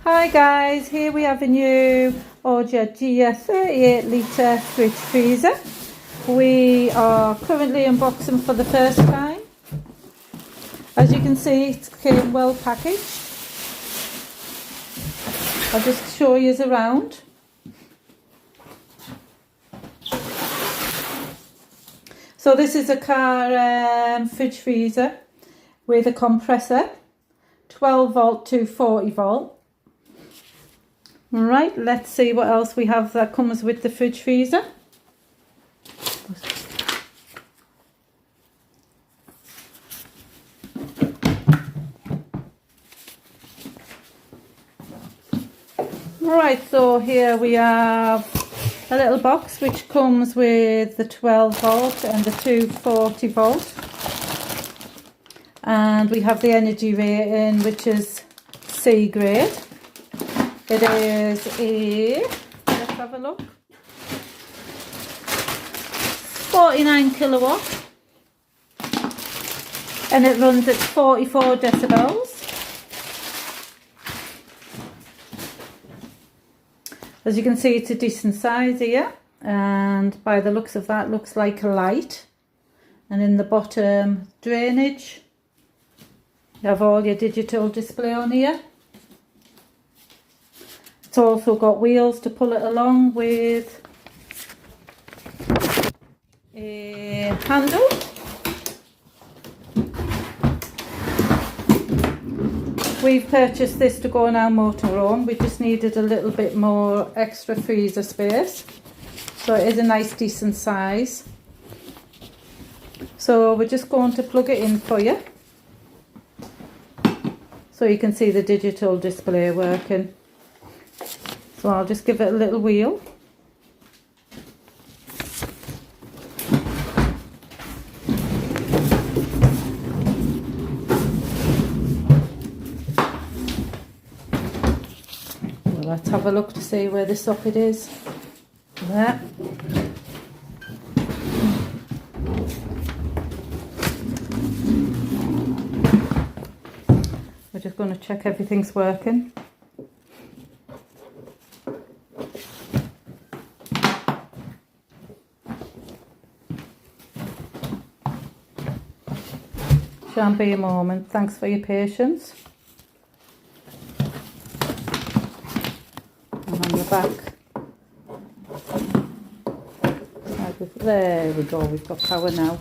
Hi guys, here we have a new oyajia 38 litre fridge freezer. We are currently unboxing for the first time. As you can see, it came well packaged. I'll just show you around. So this is a car fridge freezer with a compressor, 12 volt to 40 volt. Right, let's see what else we have that comes with the fridge freezer. Right, so here we have a little box which comes with the 12 volt and the 240 volt. And we have the energy rating, which is C grade. It is let's have a look, 49 kilowatt, and it runs at 44 decibels. As you can see, it's a decent size here, and by the looks of that, looks like a light. And in the bottom, drainage. You have all your digital display on here. It's also got wheels to pull it along with a handle. We've purchased this to go on our motorhome. We just needed a little bit more extra freezer space. So it is a nice decent size. So we're just going to plug it in for you, so you can see the digital display working. So I'll just give it a little wheel. Well, let's have a look to see where the socket is. There. We're just going to check everything's working. Shan't be a moment. Thanks for your patience. And on the back. There we go, we've got power now.